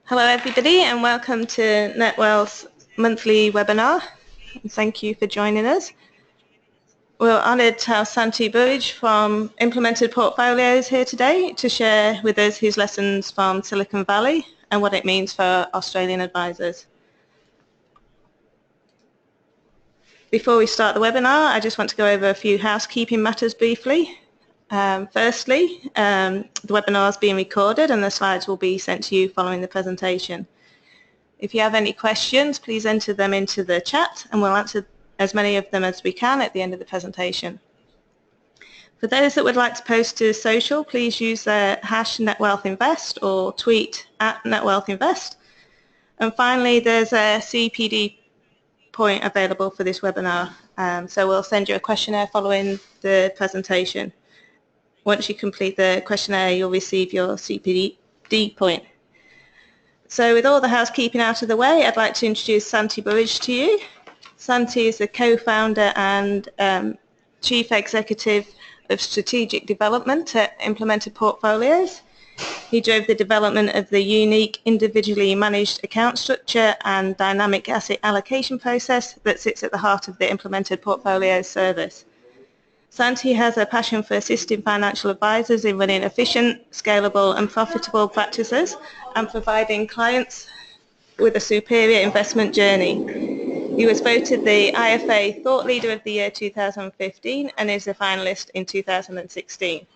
Hello everybody and welcome to Netwealth's monthly webinar. Thank you for joining us. We're honoured to have Santi Burridge from Implemented Portfolios here today to share with us his lessons from Silicon Valley and what it means for Australian advisors. Before we start the webinar, I just want to go over a few housekeeping matters briefly. Firstly, the webinar is being recorded and the slides will be sent to you following the presentation. If you have any questions, please enter them into the chat and we'll answer as many of them as we can at the end of the presentation. For those that would like to post to social, please use the hash NetwealthInvest or tweet at NetwealthInvest. And finally, there's a CPD point available for this webinar. So we'll send you a questionnaire following the presentation. Once you complete the questionnaire, you'll receive your CPD point. So with all the housekeeping out of the way, I'd like to introduce Santi Burridge to you. Santi is the co-founder and chief executive of strategic development at Implemented Portfolios. He drove the development of the unique individually managed account structure and dynamic asset allocation process that sits at the heart of the Implemented Portfolios service. Santi has a passion for assisting financial advisors in running efficient, scalable and profitable practices and providing clients with a superior investment journey. He was voted the IFA Thought Leader of the Year 2015 and is a finalist in 2016.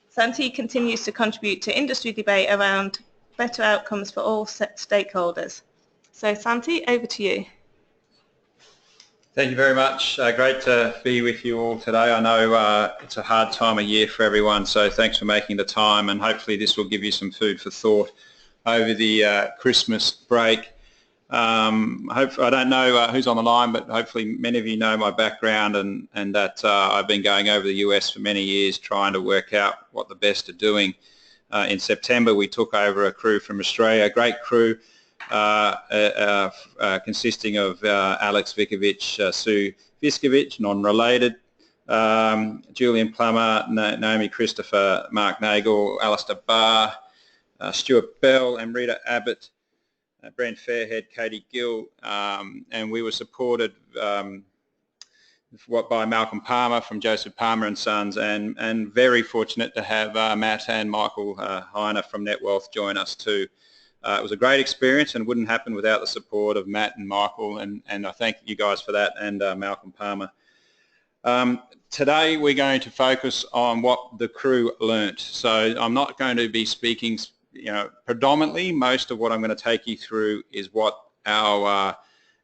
Santi continues to contribute to industry debate around better outcomes for all stakeholders. So Santi, over to you. Thank you very much. Great to be with you all today. I know it's a hard time of year for everyone, so thanks for making the time, and hopefully this will give you some food for thought over the Christmas break. I don't know who's on the line, but hopefully many of you know my background and that I've been going over the US for many years trying to work out what the best are doing. In September we took over a crew from Australia, a great crew, consisting of Alex Vikovich, Sue Viskovich, non-related, Julian Plummer, Naomi Christopher, Mark Nagel, Alistair Barr, Stuart Bell, Amrita Abbott, Brent Fairhead, Katie Gill, and we were supported by Malcolm Palmer from Joseph Palmer and Sons, and very fortunate to have Matt and Michael Heiner from Netwealth join us too. It was a great experience and wouldn't happen without the support of Matt and Michael, and I thank you guys for that, and Malcolm Palmer. Today we're going to focus on what the crew learnt. So I'm not going to be speaking, predominantly. Most of what I'm going to take you through is what our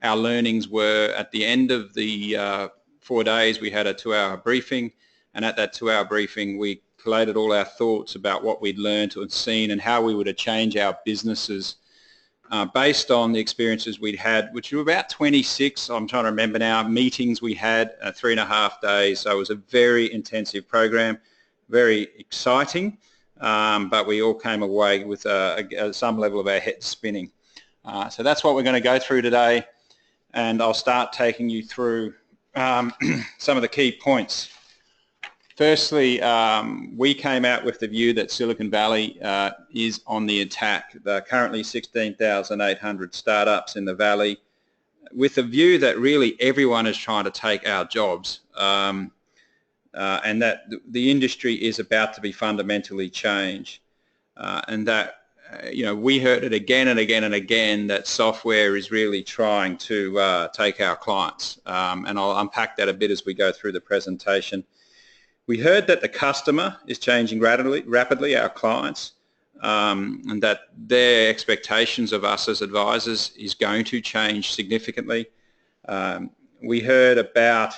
learnings were at the end of the 4 days. We had a 2-hour briefing, and at that 2-hour briefing we collated all our thoughts about what we'd learned and seen and how we would change our businesses based on the experiences we'd had, which were about 26, I'm trying to remember now, meetings we had, 3.5 days. So it was a very intensive program, very exciting, but we all came away with some level of our heads spinning. So that's what we're going to go through today, and I'll start taking you through some of the key points. Firstly, we came out with the view that Silicon Valley is on the attack. There are currently 16,800 startups in the Valley, with the view that really everyone is trying to take our jobs, and that the industry is about to be fundamentally changed, and that we heard it again and again and again that software is really trying to take our clients, and I'll unpack that a bit as we go through the presentation. We heard that the customer is changing rapidly, our clients, and that their expectations of us as advisors is going to change significantly. We heard about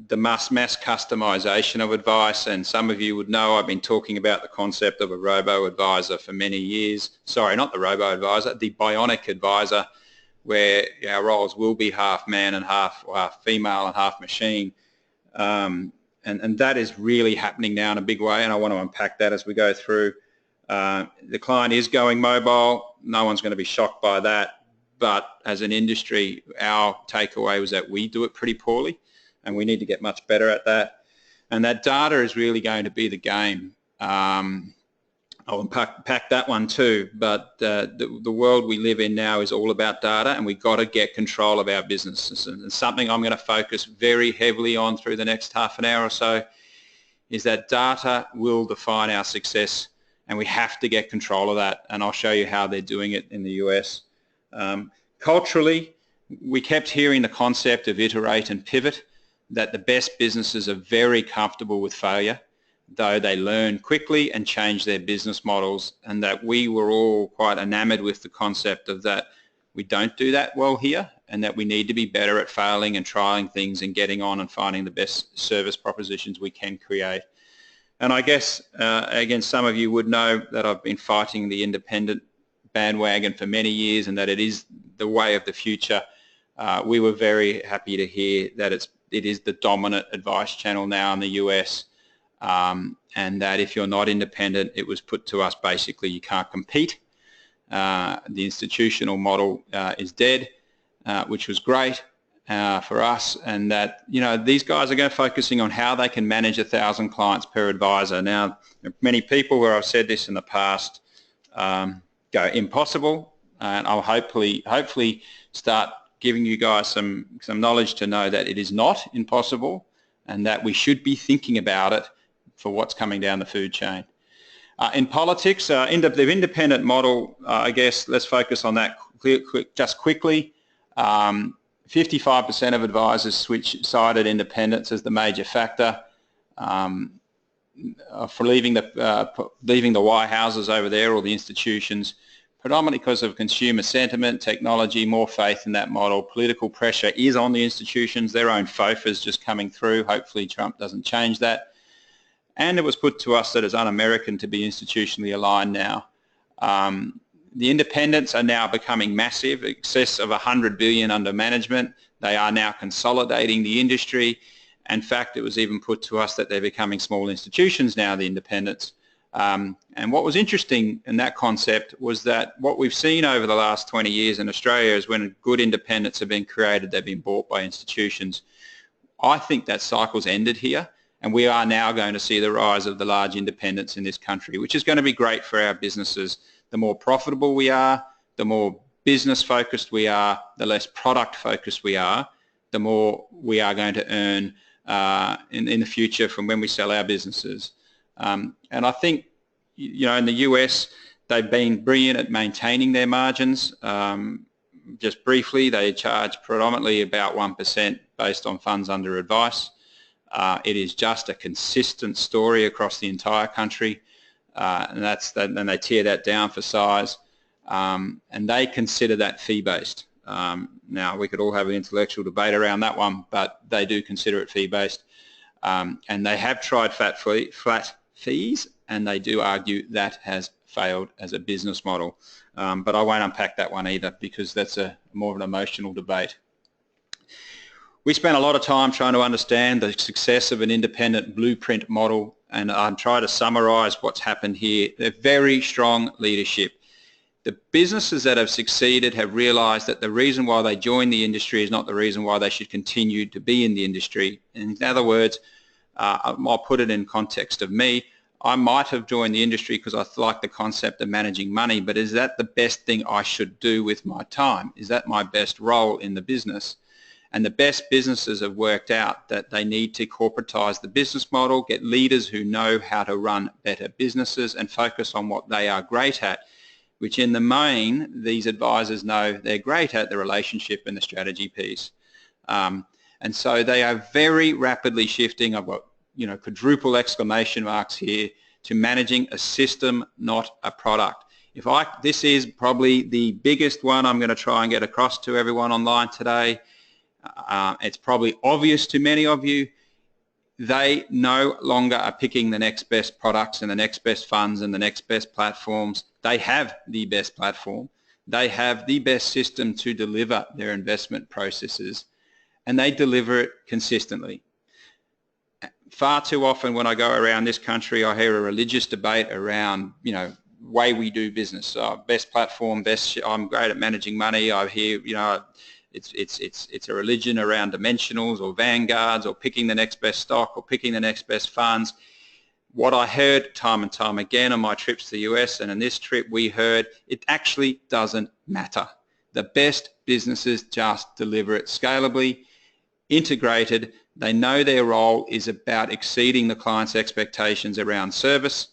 the mass customization of advice, and some of you would know I've been talking about the concept of a robo-advisor for many years. Sorry, not the robo-advisor, the bionic advisor, where our roles will be half man and half female and half machine. And that is really happening now in a big way, and I want to unpack that as we go through. The client is going mobile. No one's going to be shocked by that, but as an industry, our takeaway was that we do it pretty poorly, and we need to get much better at that. And that data is really going to be the game. I'll unpack that one too, but the world we live in now is all about data, and we've got to get control of our businesses. And something I'm going to focus very heavily on through the next half an hour or so is that data will define our success, and we have to get control of that, and I'll show you how they're doing it in the US. Culturally, we kept hearing the concept of iterate and pivot, that the best businesses are very comfortable with failure, though they learn quickly and change their business models, and that we were all quite enamored with the concept of that we don't do that well here, and that we need to be better at failing and trying things and getting on and finding the best service propositions we can create. And I guess, again, some of you would know that I've been fighting the independent bandwagon for many years, and that it is the way of the future. We were very happy to hear that it is the dominant advice channel now in the US, and that if you're not independent, it was put to us basically you can't compete. The institutional model is dead, which was great for us, and that, you know, these guys are going to focusing on how they can manage 1,000 clients per advisor. Now, many people, where I've said this in the past, go impossible, and I'll hopefully start giving you guys some knowledge to know that it is not impossible, and that we should be thinking about it for what's coming down the food chain. In politics, the independent model, I guess, let's focus on that just quickly. 55% of advisors cited independence as the major factor for leaving the White Houses over there, or the institutions, predominantly because of consumer sentiment, technology, more faith in that model. Political pressure is on the institutions, their own FOFAs just coming through. Hopefully Trump doesn't change that. And it was put to us that it's un-American to be institutionally aligned now. The independents are now becoming massive, excess of 100 billion under management. They are now consolidating the industry. In fact, it was even put to us that they're becoming small institutions now, the independents. And what was interesting in that concept was that what we've seen over the last 20 years in Australia is when good independents have been created, they've been bought by institutions. I think that cycle's ended here, and we are now going to see the rise of the large independents in this country, which is going to be great for our businesses. The more profitable we are, the more business focused we are, the less product focused we are, the more we are going to earn in the future from when we sell our businesses. And I think, you know, in the US, they've been brilliant at maintaining their margins. Just briefly, they charge predominantly about 1% based on funds under advice. It is just a consistent story across the entire country, and then they tear that down for size, and they consider that fee-based. Now, we could all have an intellectual debate around that one, but they do consider it fee-based, and they have tried flat fees, and they do argue that has failed as a business model. But I won't unpack that one either, because that's more of an emotional debate. We spent a lot of time trying to understand the success of an independent blueprint model, and I'm trying to summarise what's happened here. They're very strong leadership. The businesses that have succeeded have realised that the reason why they joined the industry is not the reason why they should continue to be in the industry. In other words, I'll put it in context of me. I might have joined the industry because I like the concept of managing money, but is that the best thing I should do with my time? Is that my best role in the business? And the best businesses have worked out that they need to corporatize the business model, get leaders who know how to run better businesses, and focus on what they are great at, which in the main, these advisors know they're great at, the relationship and the strategy piece. And so they are very rapidly shifting. I've got, you know, quadruple exclamation marks here, to managing a system, not a product. This is probably the biggest one I'm going to try and get across to everyone online today. It's probably obvious to many of you. They no longer are picking the next best products and the next best funds and the next best platforms. They have the best platform. They have the best system to deliver their investment processes, and they deliver it consistently. Far too often when I go around this country, I hear a religious debate around, you know, way we do business. Best platform, I'm great at managing money. I hear, you know, it's a religion around dimensionals or vanguards or picking the next best stock or picking the next best funds. what I heard time and time again on my trips to the US, and in this trip we heard, it actually doesn't matter. The best businesses just deliver it scalably, integrated. They know their role is about exceeding the client's expectations around service,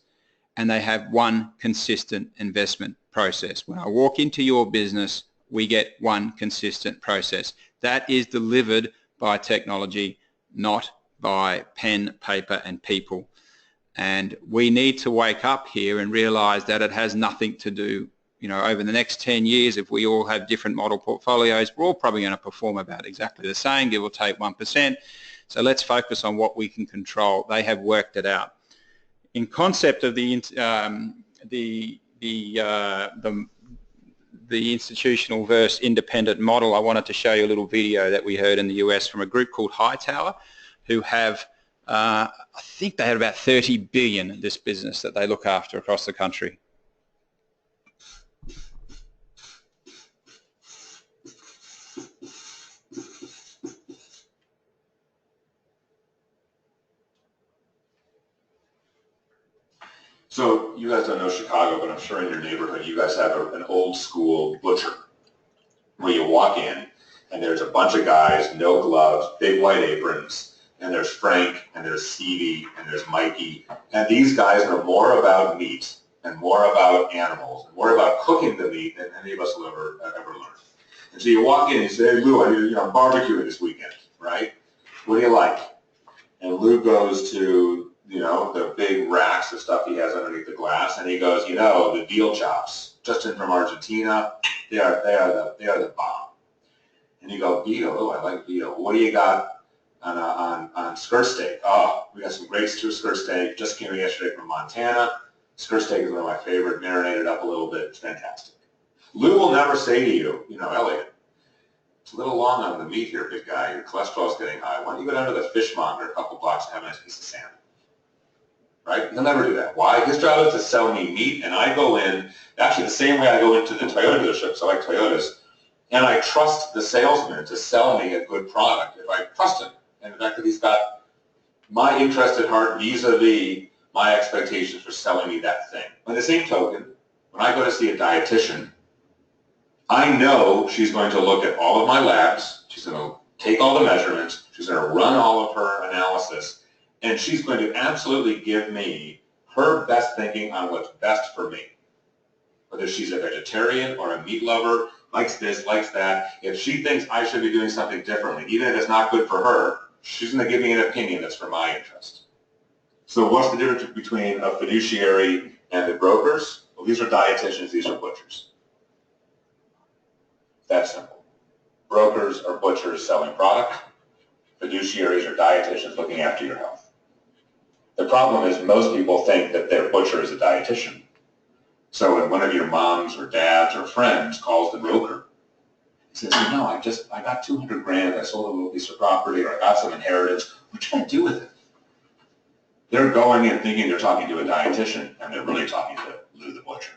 and they have one consistent investment process. When I walk into your business, we get one consistent process. That is delivered by technology, not by pen, paper and people. And we need to wake up here and realize that it has nothing to do, over the next 10 years, if we all have different model portfolios, we're all probably going to perform about exactly the same, give or take 1%. So let's focus on what we can control. They have worked it out. In concept of the institutional versus independent model, I wanted to show you a little video that we heard in the US from a group called Hightower, who have, I think they had about 30 billion in this business that they look after across the country. So you guys don't know Chicago, but I'm sure in your neighborhood you guys have an old school butcher where you walk in and there's a bunch of guys, no gloves, big white aprons, and there's Frank and there's Stevie and there's Mikey, and these guys know more about meat and more about animals and more about cooking the meat than any of us will ever learn. And so you walk in and you say, hey Lou, I'm barbecuing this weekend, right? What do you like? And Lou goes to the big racks of stuff he has underneath the glass, and he goes, the veal chops, just in from Argentina, they are the bomb. And you go, veal, oh, I like veal. What do you got on skirt steak? Oh, we got some great skirt steak, just came in yesterday from Montana. Skirt steak is one of my favorite, marinated up a little bit, it's fantastic. Lou will never say to you, Elliot, it's a little long on the meat here, big guy, your cholesterol's getting high. Why don't you go down to the fishmonger a couple blocks and have a nice piece of salmon? Right? He'll never do that. Why? His job is to sell me meat, and I go in, actually the same way I go into the Toyota dealerships, I like Toyotas, and I trust the salesman to sell me a good product if I trust him. And the fact that he's got my interest at heart vis-a-vis my expectations for selling me that thing. By the same token, when I go to see a dietitian, I know she's going to look at all of my labs, she's going to take all the measurements, she's going to run all of her analysis, and she's going to absolutely give me her best thinking on what's best for me. Whether she's a vegetarian or a meat lover, likes this, likes that, if she thinks I should be doing something differently, even if it's not good for her, she's going to give me an opinion that's for my interest. So what's the difference between a fiduciary and the brokers? Well, these are dietitians, these are butchers. That's simple. Brokers are butchers selling product. Fiduciaries are dietitians looking after your health. The problem is most people think that their butcher is a dietitian. So when one of your moms or dads or friends calls the broker, he says, I got 200 grand, I sold a little piece of property, or I got some inheritance, what should I do with it? They're going in thinking they're talking to a dietitian, and they're really talking to Lou the butcher.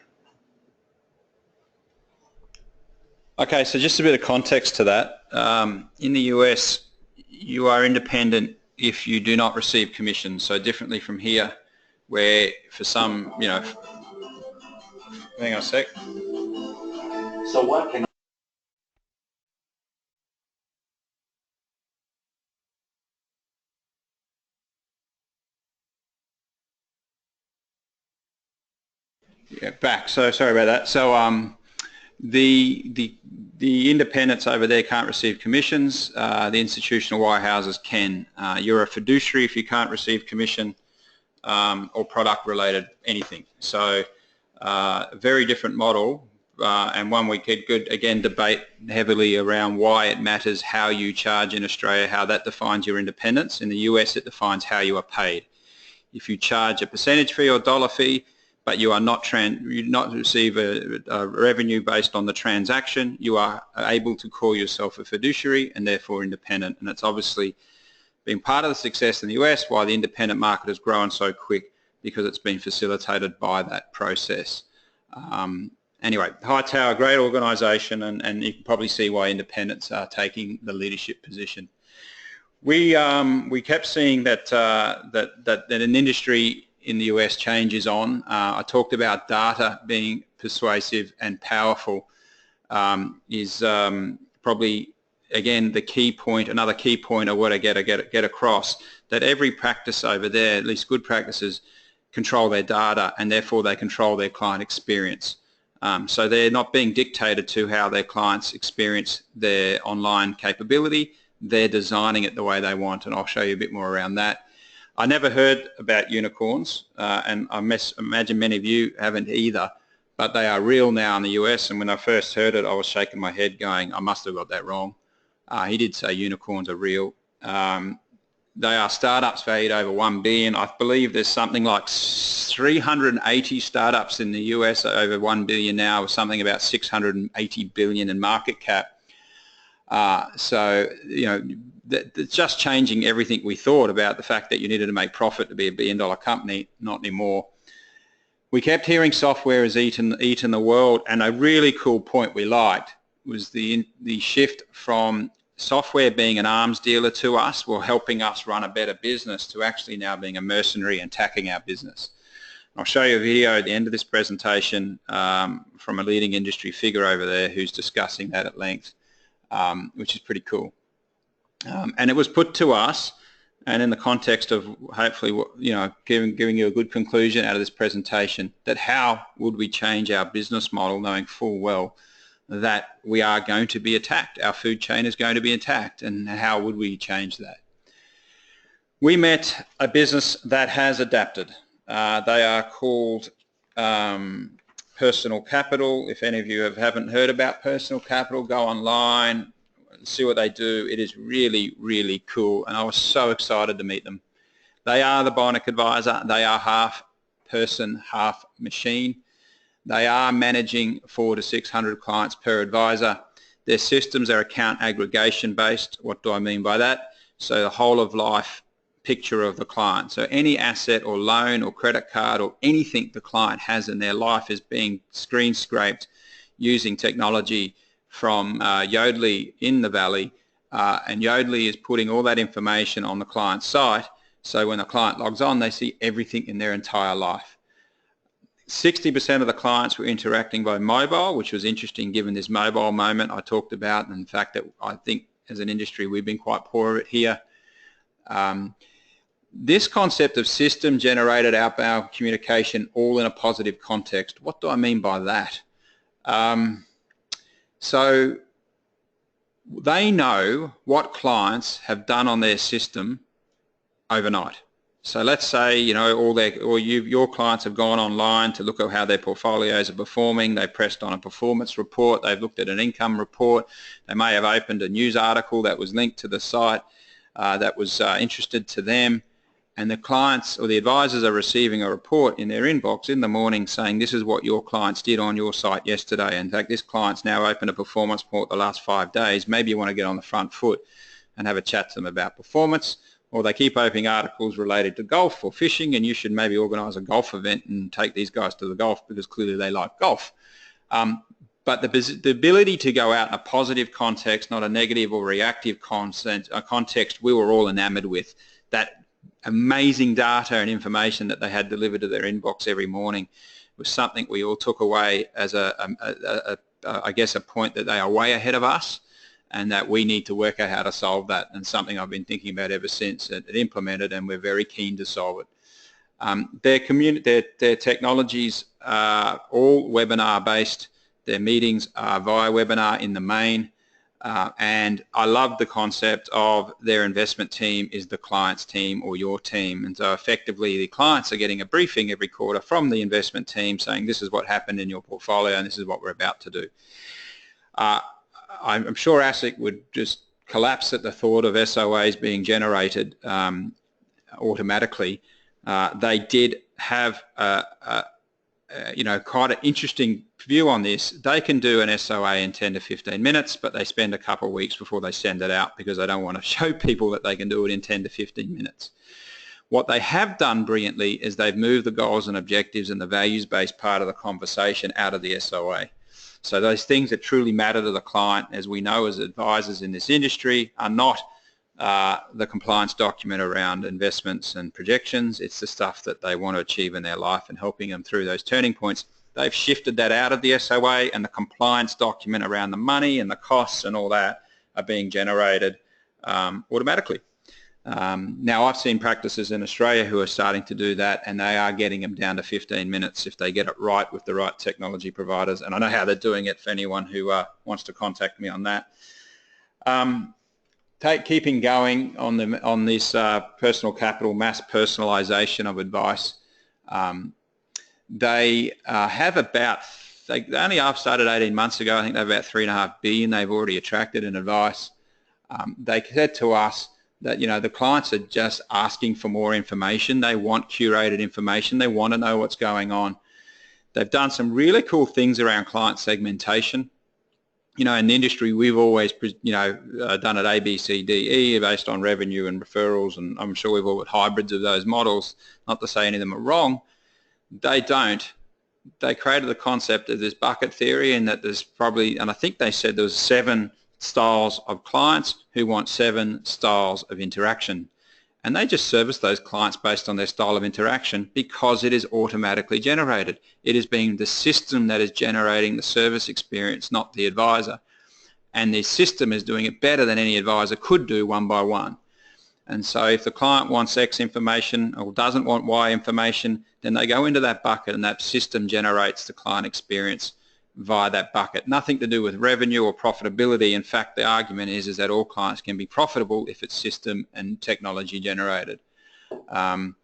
Okay, so just a bit of context to that. In the US, you are independent if you do not receive commissions. So differently from here, where for some, hang on a sec. So what can back. So sorry about that. So the independents over there can't receive commissions. The institutional wirehouses can. You're a fiduciary if you can't receive commission or product related anything. So a very different model, and one we could again debate heavily around why it matters how you charge in Australia, how that defines your independence. In the US it defines how you are paid. If you charge a percentage fee or dollar fee, but you are not receive a revenue based on the transaction, you are able to call yourself a fiduciary and therefore independent. And it's obviously been part of the success in the US, why the independent market has grown so quick, because it's been facilitated by that process. Anyway, Hightower, great organisation, and you can probably see why independents are taking the leadership position. We kept seeing that an industry in the US change is on. I talked about data being persuasive and powerful is probably, again, the key point, another key point of what I get across, that every practice over there, at least good practices, control their data and therefore they control their client experience. So they're not being dictated to how their clients experience their online capability. They're designing it the way they want, and I'll show you a bit more around that. I never heard about unicorns, and I imagine many of you haven't either, but they are real now in the US, and when I first heard it I was shaking my head going, I must have got that wrong. He did say unicorns are real. They are startups valued over $1 billion. I believe there's something like 380 startups in the US over $1 billion now, with something about $680 billion in market cap. So, you know, it's just changing everything we thought about the fact that you needed to make profit to be $1 billion company. Not anymore. We kept hearing software is eating the world, and a really cool point we liked was the shift from software being an arms dealer to us, or helping us run a better business, to actually now being a mercenary and attacking our business. I'll show you a video at the end of this presentation from a leading industry figure over there who's discussing that at length, which is pretty cool. And it was put to us, and in the context of hopefully, you know, giving you a good conclusion out of this presentation, that how would we change our business model knowing full well that we are going to be attacked, our food chain is going to be attacked, and how would we change that? We met a business that has adapted. They are called Personal Capital. If any of you haven't heard about Personal Capital, go online, see what they do. It is really, really cool, and I was so excited to meet them. They are the Bionic Advisor. They are half person, half machine. They are managing 400 to 600 clients per advisor. Their systems are account aggregation based. What do I mean by that? So the whole of life picture of the client. So any asset or loan or credit card or anything the client has in their life is being screen scraped using technology from Yodlee in the Valley, and Yodlee is putting all that information on the client's site, so when the client logs on they see everything in their entire life. 60% of the clients were interacting by mobile, which was interesting given this mobile moment I talked about, and the fact that I think as an industry we've been quite poor at it here. This concept of system generated outbound communication all in a positive context. What do I mean by that? So they know what clients have done on their system overnight. So let's say, you know, your clients have gone online to look at how their portfolios are performing. They pressed on a performance report. They've looked at an income report. They may have opened a news article that was linked to the site that was interested to them. And the clients or the advisors are receiving a report in their inbox in the morning saying this is what your clients did on your site yesterday. In fact, this client's now opened a performance report the last 5 days. Maybe you want to get on the front foot and have a chat to them about performance. Or they keep opening articles related to golf or fishing, and you should maybe organise a golf event and take these guys to the golf because clearly they like golf. But the ability to go out in a positive context, not a negative or reactive context, we were all enamoured with. That amazing data and information that they had delivered to their inbox every morning was something we all took away as I guess a point that they are way ahead of us, and that we need to work out how to solve that, and something I've been thinking about ever since it implemented, and we're very keen to solve it. Their technologies are all webinar based. Their meetings are via webinar in the main, and I love the concept of their investment team is the client's team or your team, and so effectively the clients are getting a briefing every quarter from the investment team saying this is what happened in your portfolio and this is what we're about to do. I'm sure ASIC would just collapse at the thought of SOAs being generated automatically. They did have quite an interesting view on this. They can do an SOA in 10 to 15 minutes, but they spend a couple of weeks before they send it out because they don't want to show people that they can do it in 10 to 15 minutes. What they have done brilliantly is they've moved the goals and objectives and the values-based part of the conversation out of the SOA. So those things that truly matter to the client, as we know as advisors in this industry, are not the compliance document around investments and projections. It's the stuff that they want to achieve in their life and helping them through those turning points. They've shifted that out of the SOA, and the compliance document around the money and the costs and all that are being generated automatically. Now, I've seen practices in Australia who are starting to do that, and they are getting them down to 15 minutes if they get it right with the right technology providers. And I know how they're doing it for anyone who wants to contact me on that. Keeping going on this personal capital mass personalisation of advice. They have about, they only started 18 months ago. I think they've about $3.5 billion they've already attracted in advice. They said to us that, you know, the clients are just asking for more information. They want curated information. They want to know what's going on. They've done some really cool things around client segmentation. You know, in the industry, we've always, you know, done it A, B, C, D, E based on revenue and referrals, and I'm sure we've all got hybrids of those models. Not to say any of them are wrong. They don't. They created the concept of this bucket theory, and that there's probably, and I think they said there was 7 styles of clients who want 7 styles of interaction. And they just service those clients based on their style of interaction because it is automatically generated. It is being the system that is generating the service experience, not the advisor. And the system is doing it better than any advisor could do one by one. And so if the client wants X information or doesn't want Y information, then they go into that bucket, and that system generates the client experience via that bucket. Nothing to do with revenue or profitability. In fact, the argument is that all clients can be profitable if it's system and technology generated. The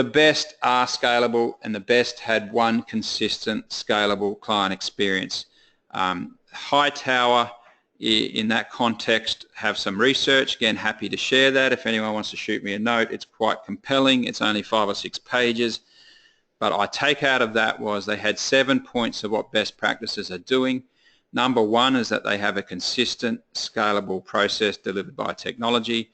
best are scalable, and the best had one consistent scalable client experience. Hightower, in that context, have some research. Again, happy to share that. If anyone wants to shoot me a note, it's quite compelling. It's only 5 or 6 pages. But I take out of that was they had 7 points of what best practices are doing. Number 1 is that they have a consistent, scalable process delivered by technology.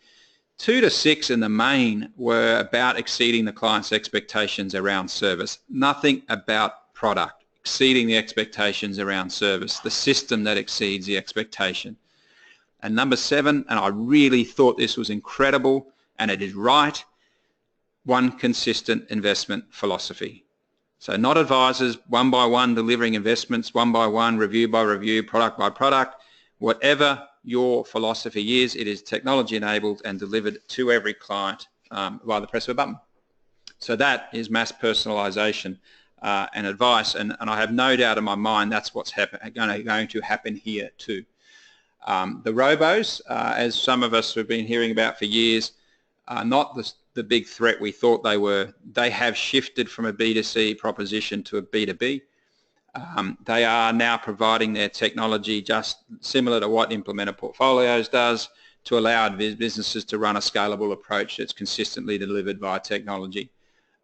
2 to 6 in the main were about exceeding the client's expectations around service. Nothing about product, exceeding the expectations around service, the system that exceeds the expectation. And number 7, and I really thought this was incredible, and it is right, one consistent investment philosophy. So not advisors one by one delivering investments one by one, review by review, product by product. Whatever your philosophy is, it is technology enabled and delivered to every client via the press of a button. So that is mass personalization and advice, and I have no doubt in my mind that's what's going to happen here too. The Robos, as some of us have been hearing about for years, are not the big threat we thought they were. They have shifted from a B2C proposition to a B2B. They are now providing their technology just similar to what Implemented Portfolios does to allow businesses to run a scalable approach that's consistently delivered via technology.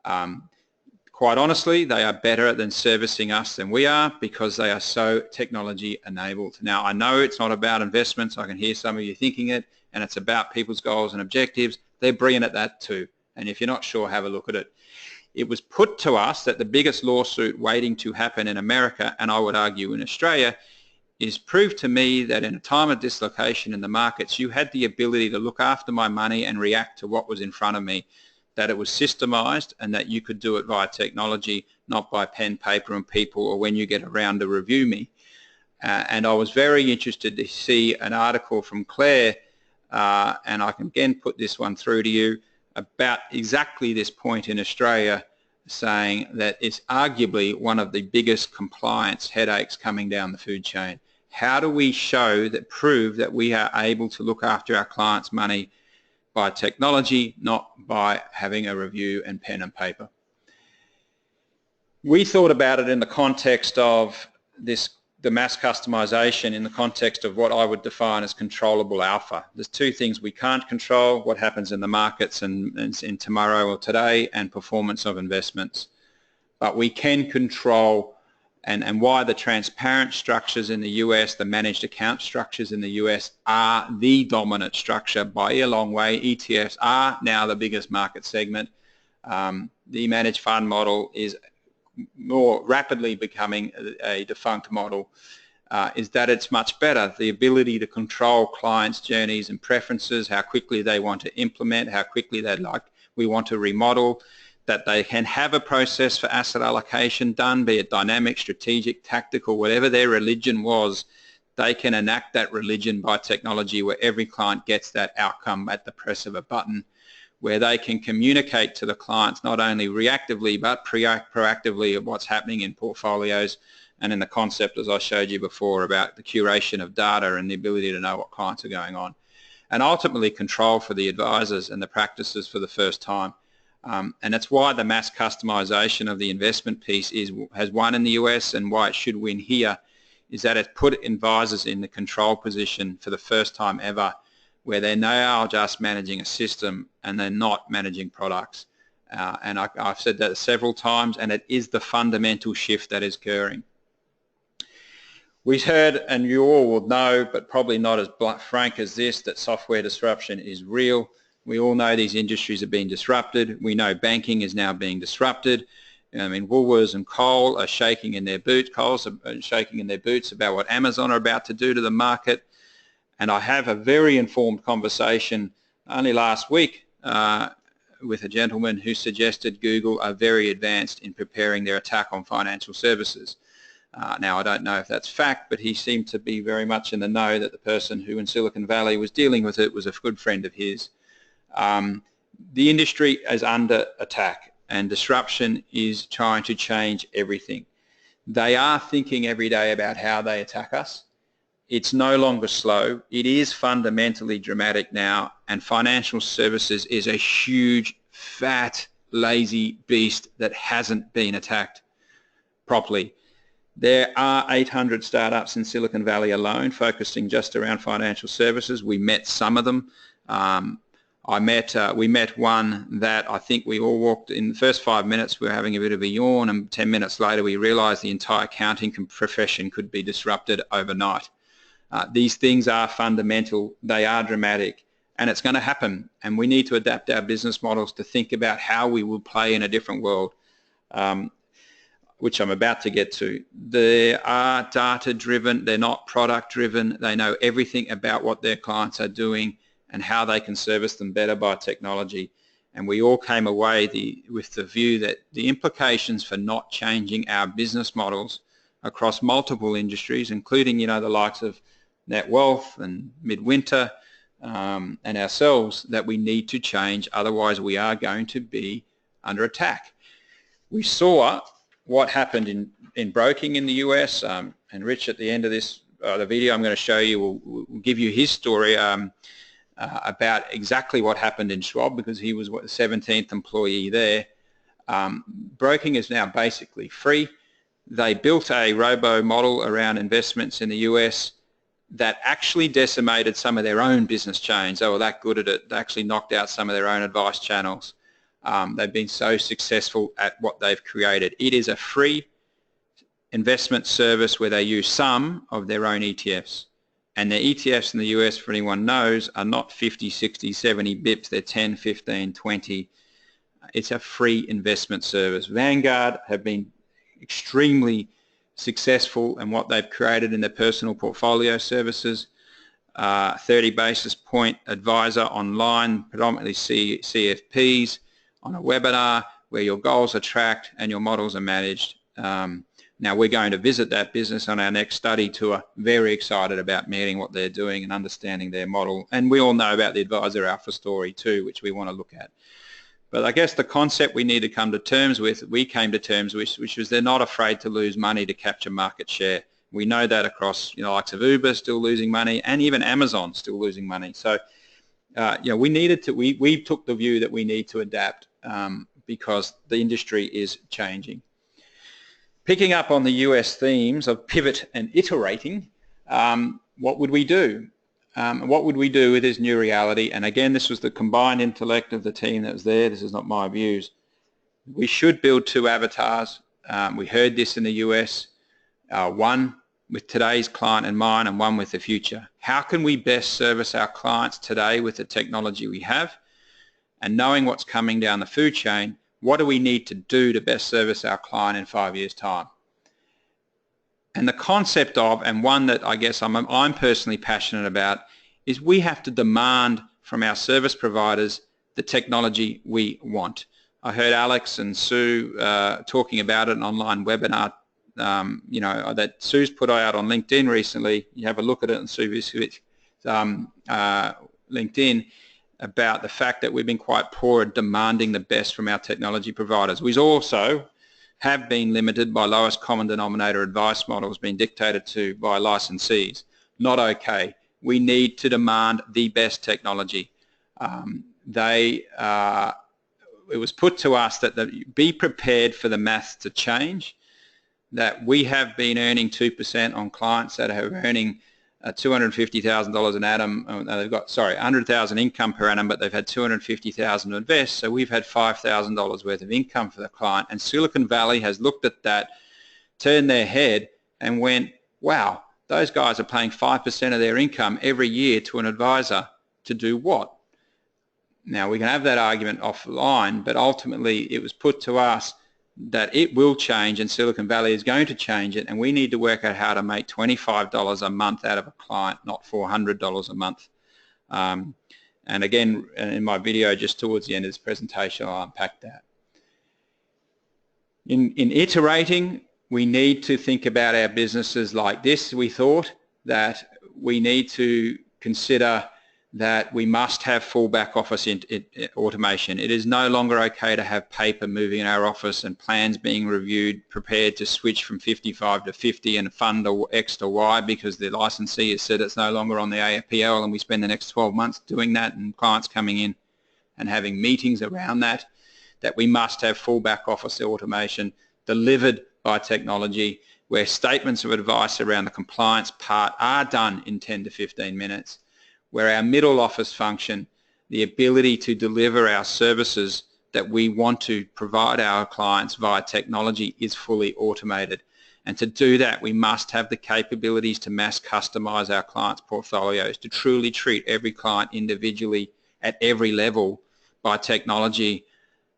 Quite honestly, they are better than servicing us than we are because they are so technology enabled. Now, I know it's not about investments. I can hear some of you thinking it, and it's about people's goals and objectives. They're brilliant at that too. And if you're not sure, have a look at it. It was put to us that the biggest lawsuit waiting to happen in America, and I would argue in Australia, is proved to me that in a time of dislocation in the markets, you had the ability to look after my money and react to what was in front of me, that it was systemized and that you could do it via technology, not by pen, paper and people, or when you get around to review me. And I was very interested to see an article from Claire, and I can again put this one through to you, about exactly this point in Australia, saying that it's arguably one of the biggest compliance headaches coming down the food chain. How do we show that, prove that we are able to look after our clients' money by technology, not by having a review and pen and paper? We thought about it in the context of the mass customization, in the context of what I would define as controllable alpha. There's 2 things we can't control: what happens in the markets and in tomorrow or today, and performance of investments. But we can control, and why the transparent structures in the US, the managed account structures in the US are the dominant structure by a long way. ETFs are now the biggest market segment. The managed fund model is more rapidly becoming a defunct model. is that it's much better. The ability to control clients' journeys and preferences, how quickly they want to implement, how quickly we want to remodel, that they can have a process for asset allocation done, be it dynamic, strategic, tactical, whatever their religion was, they can enact that religion by technology where every client gets that outcome at the press of a button, where they can communicate to the clients not only reactively but proactively of what's happening in portfolios, and in the concept, as I showed you before, about the curation of data and the ability to know what clients are going on, and ultimately control for the advisors and the practices for the first time. And that's why the mass customization of the investment piece has won in the US, and why it should win here is that it's put advisors in the control position for the first time ever, where they're now just managing a system and they're not managing products. And I've said that several times, and it is the fundamental shift that is occurring. We've heard, and you all will know, but probably not as frank as this, that software disruption is real. We all know these industries are being disrupted. We know banking is now being disrupted. I mean, Woolworths and Coles are shaking in their boots. Coles are shaking in their boots about what Amazon are about to do to the market. And I have a very informed conversation only last week with a gentleman who suggested Google are very advanced in preparing their attack on financial services. Now, I don't know if that's fact, but he seemed to be very much in the know that the person who in Silicon Valley was dealing with it was a good friend of his. The industry is under attack, and disruption is trying to change everything. They are thinking every day about how they attack us. It's no longer slow. It is fundamentally dramatic now, and financial services is a huge, fat, lazy beast that hasn't been attacked properly. There are 800 startups in Silicon Valley alone focusing just around financial services. We met some of them. We met one that I think we all walked in the first 5 minutes. We were having a bit of a yawn, and 10 minutes later we realized the entire accounting profession could be disrupted overnight. These things are fundamental, they are dramatic, and it's going to happen, and we need to adapt our business models to think about how we will play in a different world, which I'm about to get to. They are data-driven, they're not product-driven. They know everything about what their clients are doing and how they can service them better by technology. And we all came away with the view that the implications for not changing our business models across multiple industries, including, the likes of Netwealth and Midwinter and ourselves, that we need to change, otherwise we are going to be under attack. We saw what happened in broking in the US, and Rich, at the end of this the video I'm going to show you will give you his story about exactly what happened in Schwab, because he was the 17th employee there. Broking is now basically free. They built a robo model around investments in the US that actually decimated some of their own business chains. They were that good at it. They actually knocked out some of their own advice channels. They've been so successful at what they've created. It is a free investment service where they use some of their own ETFs. And their ETFs in the US, for anyone knows, are not 50, 60, 70 bips. They're 10, 15, 20. It's a free investment service. Vanguard have been extremely successful in what they've created in their personal portfolio services. 30 basis point advisor online, predominantly CFPs, on a webinar where your goals are tracked and your models are managed. Now we're going to visit that business on our next study tour. Very excited about meeting what they're doing and understanding their model. And we all know about the Advisor Alpha story too, which we want to look at. But I guess the concept we need to come to terms with, we came to terms with, which was they're not afraid to lose money to capture market share. We know that across, likes of Uber still losing money, and even Amazon still losing money. So, we needed to, we took the view that we need to adapt because the industry is changing. Picking up on the US themes of pivot and iterating, what would we do? What would we do with this new reality? And again, this was the combined intellect of the team that was there. This is not my views. We should build two avatars. We heard this in the US, one with today's client in mind and one with the future. How can we best service our clients today with the technology we have? And knowing what's coming down the food chain, what do we need to do to best service our client in 5 years' time? And the concept of, and one that I guess I'm personally passionate about, is we have to demand from our service providers the technology we want. I heard Alex and Sue talking about it, an online webinar you know, that Sue's put out on LinkedIn recently. You have a look at it on Sue's LinkedIn, about the fact that we've been quite poor at demanding the best from our technology providers. We also have been limited by lowest common denominator advice models being dictated to by licensees. Not okay. We need to demand the best technology. It was put to us that be prepared for the maths to change, that we have been earning 2% on clients that are earning $250,000 an annum. They've got, sorry, 100,000 income per annum, but they've had 250,000 to invest. So we've had $5,000 worth of income for the client. And Silicon Valley has looked at that, turned their head and went, wow, those guys are paying 5% of their income every year to an advisor to do what? Now, we can have that argument offline, but ultimately it was put to us that it will change and Silicon Valley is going to change it, and we need to work out how to make $25 a month out of a client, not $400 a month. And again, in my video just towards the end of this presentation, I'll unpack that. In iterating, we need to think about our businesses like this. We thought that we need to consider that we must have full back office automation. It is no longer okay to have paper moving in our office and plans being reviewed, prepared to switch from 55 to 50 and fund X to Y because the licensee has said it's no longer on the AFPL, and we spend the next 12 months doing that and clients coming in and having meetings around that, that we must have full back office automation delivered by technology, where statements of advice around the compliance part are done in 10 to 15 minutes, where our middle office function, the ability to deliver our services that we want to provide our clients via technology, is fully automated. And to do that, we must have the capabilities to mass customize our clients' portfolios, to truly treat every client individually at every level by technology,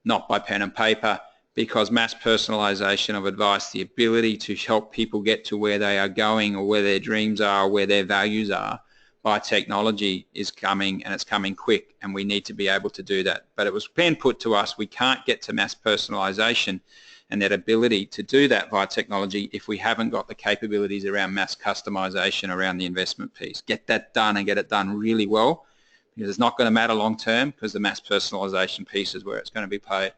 not by pen and paper, because mass personalization of advice, the ability to help people get to where they are going or where their dreams are or where their values are, by technology is coming, and it's coming quick, and we need to be able to do that. But it was being put to us, we can't get to mass personalization and that ability to do that via technology if we haven't got the capabilities around mass customization around the investment piece. Get that done and get it done really well, because it's not going to matter long term, because the mass personalization piece is where it's going to be played.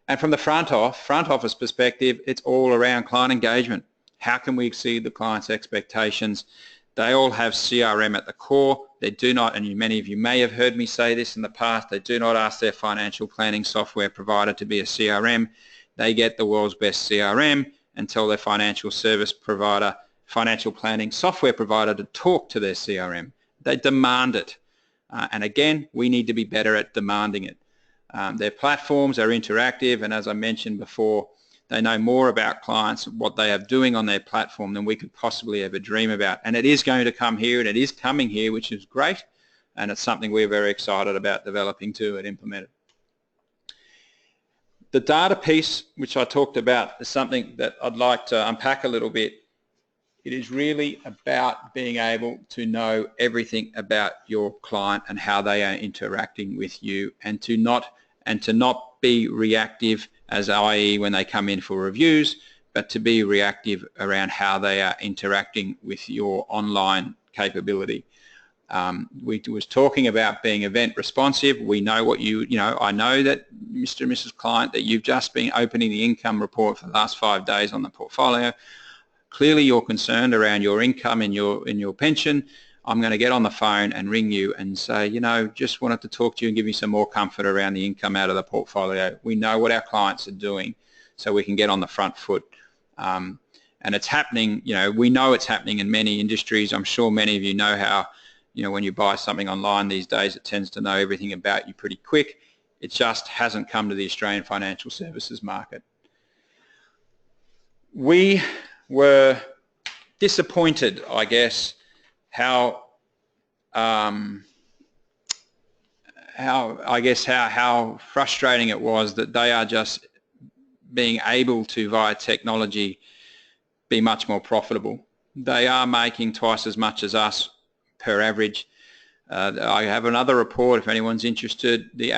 And from the front office perspective, it's all around client engagement. How can we exceed the client's expectations? They all have CRM at the core. They do not, and many of you may have heard me say this in the past, they do not ask their financial planning software provider to be a CRM. They get the world's best CRM and tell their financial service provider, financial planning software provider, to talk to their CRM. They demand it. And again, we need to be better at demanding it. Their platforms are interactive, and as I mentioned before, they know more about clients, what they are doing on their platform, than we could possibly ever dream about. And it is going to come here, and it is coming here, which is great, and it's something we're very excited about developing too and implementing. The data piece, which I talked about, is something that I'd like to unpack a little bit. It is really about being able to know everything about your client and how they are interacting with you, and to not be reactive, as i.e. when they come in for reviews, but to be reactive around how they are interacting with your online capability. We was talking about being event responsive. We know what I know that Mr. and Mrs. Client, that you've just been opening the income report for the last 5 days on the portfolio. Clearly you're concerned around your income and your pension. I'm going to get on the phone and ring you and say, just wanted to talk to you and give you some more comfort around the income out of the portfolio. We know what our clients are doing, so we can get on the front foot. And it's happening, we know it's happening in many industries. I'm sure many of you know how, when you buy something online these days, it tends to know everything about you pretty quick. It just hasn't come to the Australian financial services market. We were disappointed, I guess, how frustrating it was that they are just being able to, via technology, be much more profitable. They are making twice as much as us per average. I have another report if anyone's interested. The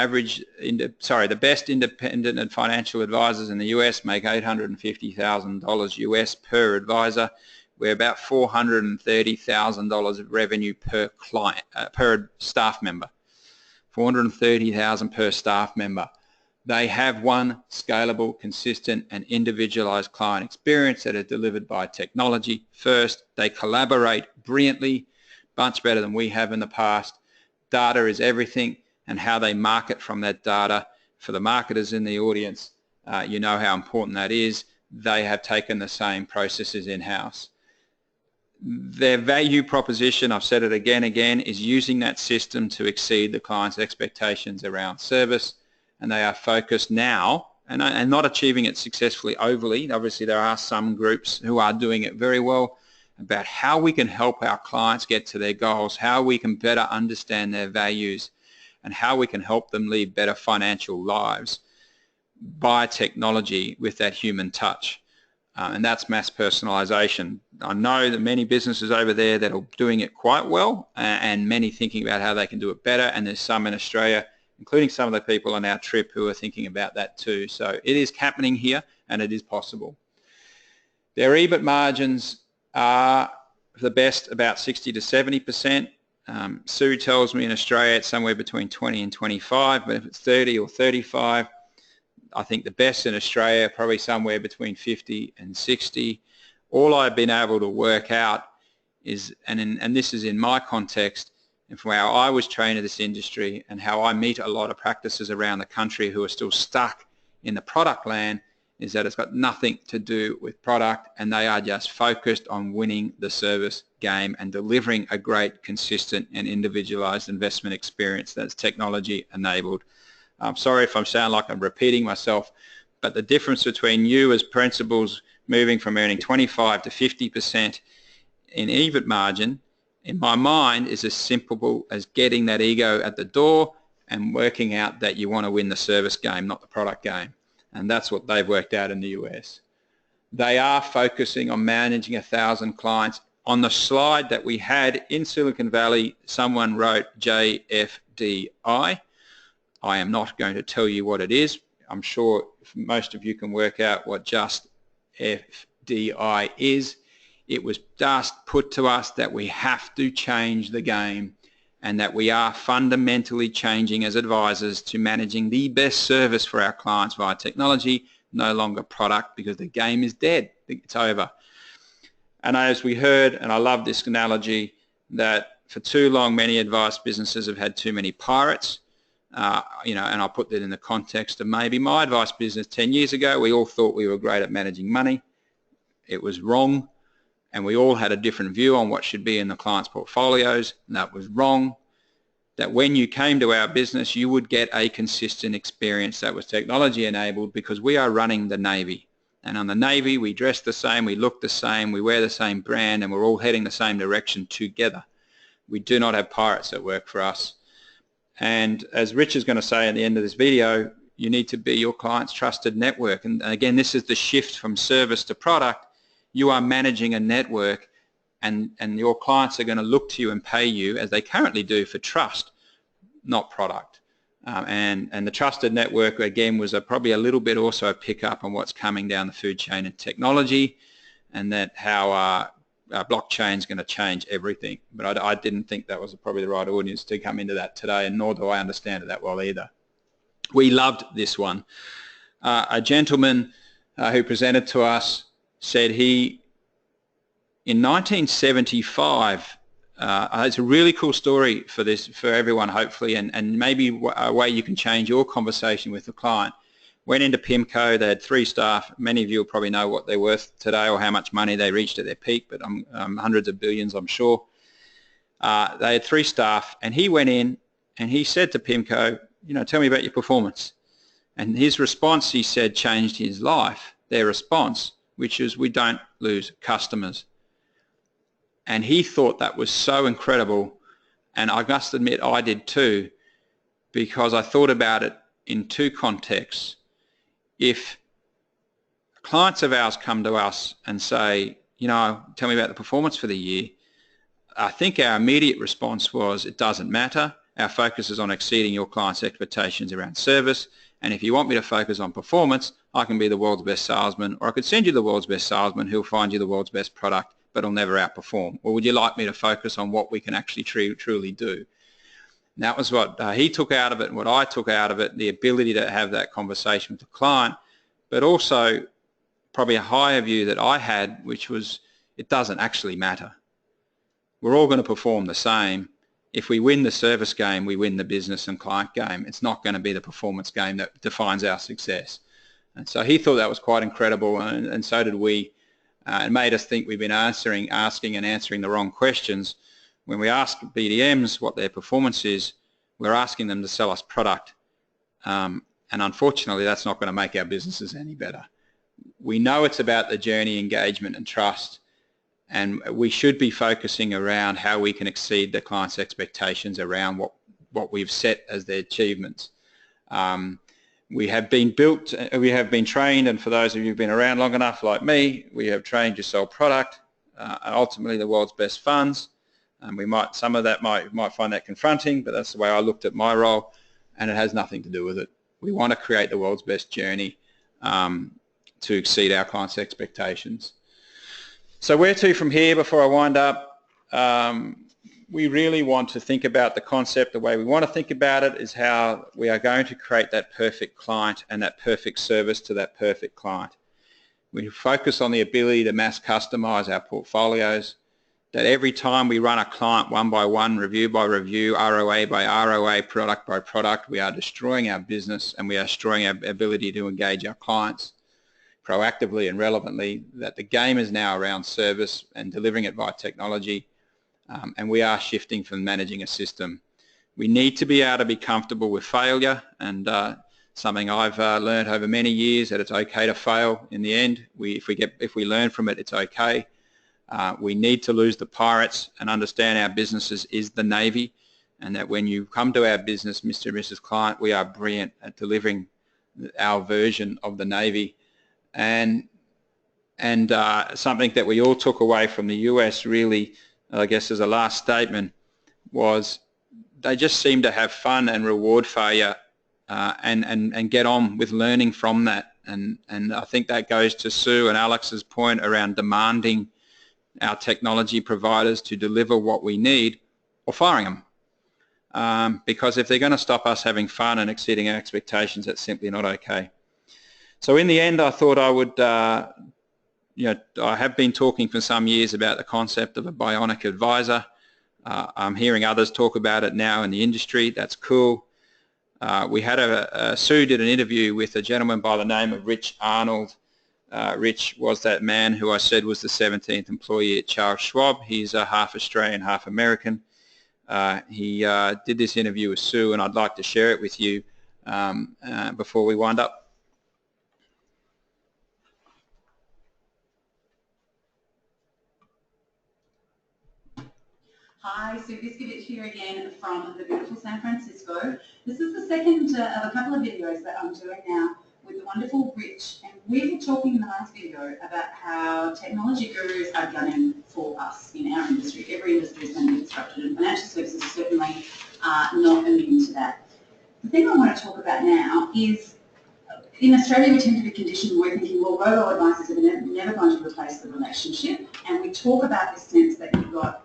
best independent and financial advisors in the US make $850,000 US per advisor. We're about $430,000 of revenue per client, per staff member. $430,000 per staff member. They have one scalable, consistent and individualized client experience that is delivered by technology first. They collaborate brilliantly, much better than we have in the past. Data is everything, and how they market from that data. For the marketers in the audience, you know how important that is. They have taken the same processes in-house. Their value proposition, I've said it again, is using that system to exceed the client's expectations around service, and they are focused now and not achieving it successfully overly. Obviously, there are some groups who are doing it very well, about how we can help our clients get to their goals, how we can better understand their values, and how we can help them lead better financial lives by technology with that human touch. And that's mass personalization. I know that many businesses over there that are doing it quite well, and many thinking about how they can do it better, and there's some in Australia, including some of the people on our trip, who are thinking about that too. So it is happening here, and it is possible. Their EBIT margins are the best, about 60 to 70%. Sue tells me in Australia it's somewhere between 20 and 25, but if it's 30 or 35, I think the best in Australia probably somewhere between 50 and 60. All I've been able to work out is, and this is in my context, and from how I was trained in this industry and how I meet a lot of practices around the country who are still stuck in the product land, is that it's got nothing to do with product, and they are just focused on winning the service game and delivering a great, consistent and individualized investment experience that's technology enabled. I'm sorry if I sound like I'm repeating myself, but the difference between you as principals moving from earning 25 to 50% in EBIT margin, in my mind, is as simple as getting that ego at the door and working out that you want to win the service game, not the product game. And that's what they've worked out in the US. They are focusing on managing 1,000 clients. On the slide that we had in Silicon Valley, someone wrote JFDI. I am not going to tell you what it is. I'm sure most of you can work out what just FDI is. It was just put to us that we have to change the game, and that we are fundamentally changing as advisors to managing the best service for our clients via technology, no longer product, because the game is dead. It's over. And as we heard, and I love this analogy, that for too long many advice businesses have had too many pirates. And I'll put that in the context of maybe my advice business 10 years ago. We all thought we were great at managing money. It was wrong. And we all had a different view on what should be in the client's portfolios, and that was wrong. That when you came to our business, you would get a consistent experience that was technology enabled, because we are running the Navy. And on the Navy, we dress the same, we look the same, we wear the same brand, and we're all heading the same direction together. We do not have pirates that work for us. And as Rich is going to say at the end of this video, you need to be your client's trusted network. And again, this is the shift from service to product. You are managing a network, and your clients are going to look to you and pay you, as they currently do, for trust, not product. And the trusted network, again, was probably a little bit also a pickup on what's coming down the food chain and technology, and that how blockchain is going to change everything. But I didn't think that was probably the right audience to come into that today, and nor do I understand it that well either. We loved this one. A gentleman who presented to us said he, in 1975, it's a really cool story for everyone, hopefully, and maybe a way you can change your conversation with the client. Went into PIMCO. They had 3 staff. Many of you will probably know what they're worth today or how much money they reached at their peak, but hundreds of billions, I'm sure. They had 3 staff, and he went in and he said to PIMCO, tell me about your performance. And his response, he said, changed his life. Their response, which is, we don't lose customers. And he thought that was so incredible, and I must admit I did too, because I thought about it in 2 contexts. If clients of ours come to us and say, you know, tell me about the performance for the year, I think our immediate response was, it doesn't matter. Our focus is on exceeding your clients' expectations around service, and if you want me to focus on performance, I can be the world's best salesman, or I could send you the world's best salesman who'll find you the world's best product, but will never outperform. Or would you like me to focus on what we can actually truly do? And that was what he took out of it and what I took out of it, the ability to have that conversation with the client, but also probably a higher view that I had, which was, it doesn't actually matter. We're all going to perform the same. If we win the service game, we win the business and client game. It's not going to be the performance game that defines our success. And so he thought that was quite incredible, and so did we. It made us think we've been asking and answering the wrong questions. When we ask BDMs what their performance is, we're asking them to sell us product. And unfortunately, that's not going to make our businesses any better. We know it's about the journey, engagement, and trust. And we should be focusing around how we can exceed the client's expectations around what we've set as their achievements. We have been trained, and for those of you who've been around long enough like me, we have trained to sell product, ultimately the world's best funds. Some of that might find that confronting, but that's the way I looked at my role, and it has nothing to do with it. We want to create the world's best journey to exceed our clients' expectations. So where to from here before I wind up? We really want to think about the concept. The way we want to think about it is how we are going to create that perfect client and that perfect service to that perfect client. We focus on the ability to mass customize our portfolios, that every time we run a client one by one, review by review, ROA by ROA, product by product, we are destroying our business and we are destroying our ability to engage our clients proactively and relevantly, that the game is now around service and delivering it via technology, and we are shifting from managing a system. We need to be able to be comfortable with failure, and something I've learned over many years, that it's okay to fail in the end. If we learn from it, it's okay. We need to lose the pirates and understand our businesses is the Navy, and that when you come to our business, Mr. and Mrs. Client, we are brilliant at delivering our version of the Navy. And something that we all took away from the US, really, I guess as a last statement, was they just seem to have fun and reward failure and get on with learning from that. And I think that goes to Sue and Alex's point around demanding our technology providers to deliver what we need or firing them. Because if they're going to stop us having fun and exceeding our expectations, that's simply not okay. So in the end, I thought I would, I have been talking for some years about the concept of a bionic advisor. I'm hearing others talk about it now in the industry. That's cool. We had Sue did an interview with a gentleman by the name of Rich Arnold. Rich was that man who I said was the 17th employee at Charles Schwab. He's half Australian, half American. He did this interview with Sue, and I'd like to share it with you before we wind up. Hi, Sue Biscuit here again from the beautiful San Francisco. This is the second of a couple of videos that I'm doing now with the wonderful Rich, and we were talking in the last video about how technology gurus are gunning for us in our industry. Every industry is going to be disrupted, and financial services are certainly not immune to that. The thing I want to talk about now is, in Australia we tend to be conditioned, we're thinking, well, robo-advisors are never going to replace the relationship, and we talk about this sense that you've got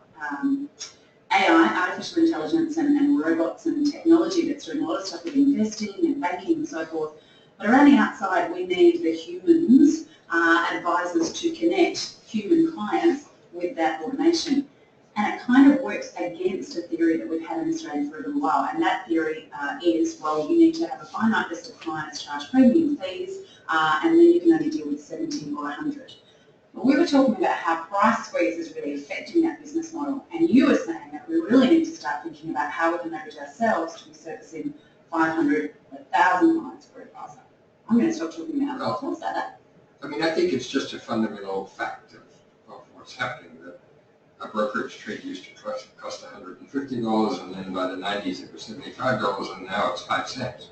AI, artificial intelligence, and robots and technology that's doing a lot of stuff with investing and banking and so forth. But around the outside, we need the humans, advisors, to connect human clients with that automation. And it kind of works against a theory that we've had in Australia for a little while. And that theory is, well, you need to have a finite list of clients, charge premium fees, and then you can only deal with 70 or 100. Well, we were talking about how price squeeze is really affecting that business model, and you were saying that we really need to start thinking about how we can leverage ourselves to be servicing 500, 1,000 clients for advisor. I'm going to stop talking now. Well, What's that? I mean, I think it's just a fundamental fact of what's happening, that a brokerage trade used to cost $150, and then by the 90s it was $75, and now it's 5 cents.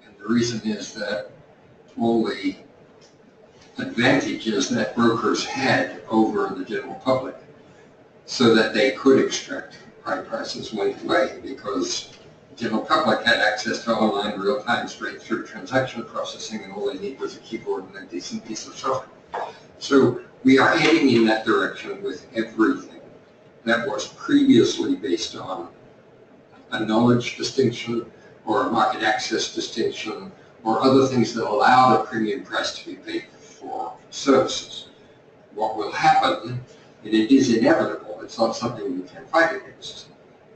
And the reason is that all the advantages that brokers had over the general public, so that they could extract high prices went away, because the general public had access to online real-time straight-through transaction processing, and all they need was a keyboard and a decent piece of software. So we are heading in that direction with everything that was previously based on a knowledge distinction or a market access distinction or other things that allowed a premium price to be paid for services. What will happen, and it is inevitable, it's not something we can fight against,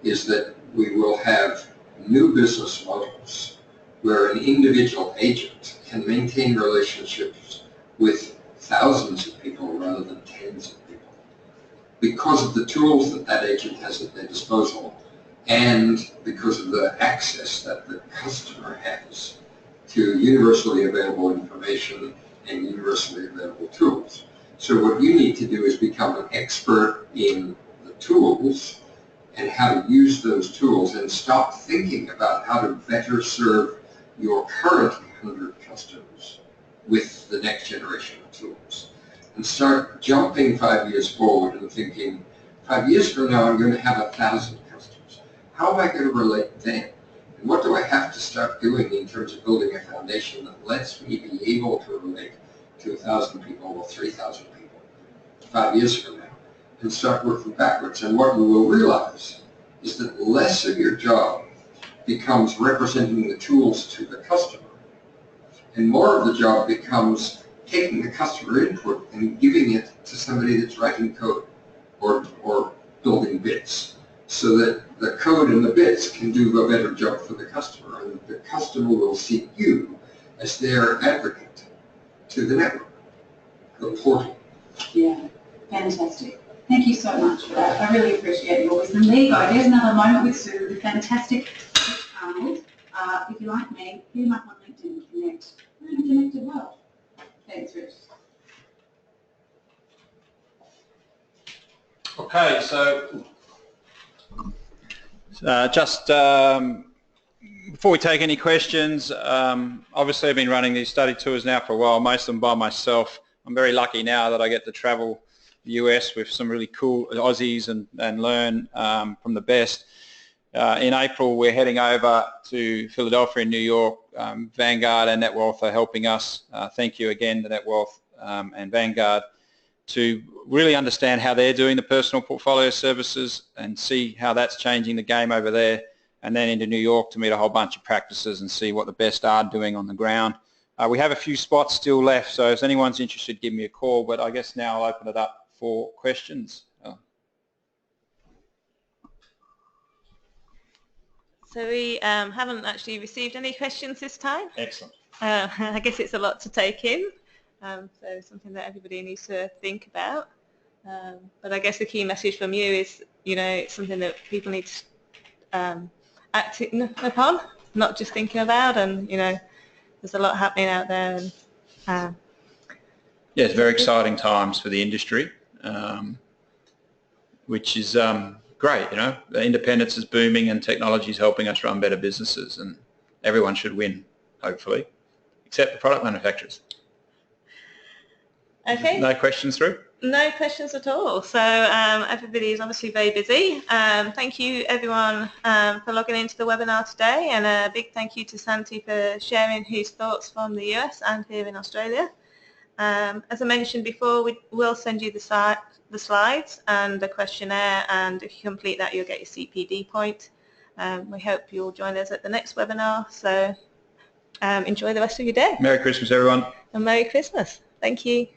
is that we will have new business models where an individual agent can maintain relationships with thousands of people rather than tens of people, because of the tools that that agent has at their disposal and because of the access that the customer has to universally available information and universally available tools. So what you need to do is become an expert in the tools and how to use those tools, and stop thinking about how to better serve your current 100 customers with the next generation of tools. And start jumping 5 years forward and thinking, 5 years from now I'm going to have 1,000 customers. How am I going to relate then? And what do I have to start doing in terms of building a foundation that lets me be able to relate to 1,000 people or 3,000 people 5 years from now? And start working backwards. And what you will realize is that less of your job becomes representing the tools to the customer, and more of the job becomes taking the customer input and giving it to somebody that's writing code or building bits, so that the code and the bits can do a better job for the customer, and the customer will see you as their advocate to the network, the portal. Yeah, fantastic. Thank you so much for that. I really appreciate your wisdom. There you go. There's another moment with Sue, the fantastic Arnold. If you like me, hit him up on LinkedIn and connect. We're going to connect as well. Thanks, Rich. Okay, so just before we take any questions, obviously I've been running these study tours now for a while, most of them by myself. I'm very lucky now that I get to travel the US with some really cool Aussies and learn from the best. In April we're heading over to Philadelphia and New York. Vanguard and Netwealth are helping us. Thank you again to Netwealth and Vanguard, to really understand how they're doing the personal portfolio services and see how that's changing the game over there, and then into New York to meet a whole bunch of practices and see what the best are doing on the ground. We have a few spots still left, so if anyone's interested, give me a call, but I guess now I'll open it up for questions. So we haven't actually received any questions this time. Excellent. I guess it's a lot to take in, so something that everybody needs to think about. But I guess the key message from you is, it's something that people need to act upon, not just thinking about, and, there's a lot happening out there. And yeah, it's very exciting times for the industry, which is great. The independence is booming and technology is helping us run better businesses, and everyone should win, hopefully, except the product manufacturers. Okay. No questions through? No questions at all. So everybody is obviously very busy. Thank you everyone for logging into the webinar today, and a big thank you to Santi for sharing his thoughts from the US and here in Australia. As I mentioned before, we will send you the slides and the questionnaire, and if you complete that you'll get your CPD point. We hope you'll join us at the next webinar, so enjoy the rest of your day. Merry Christmas everyone. And Merry Christmas. Thank you.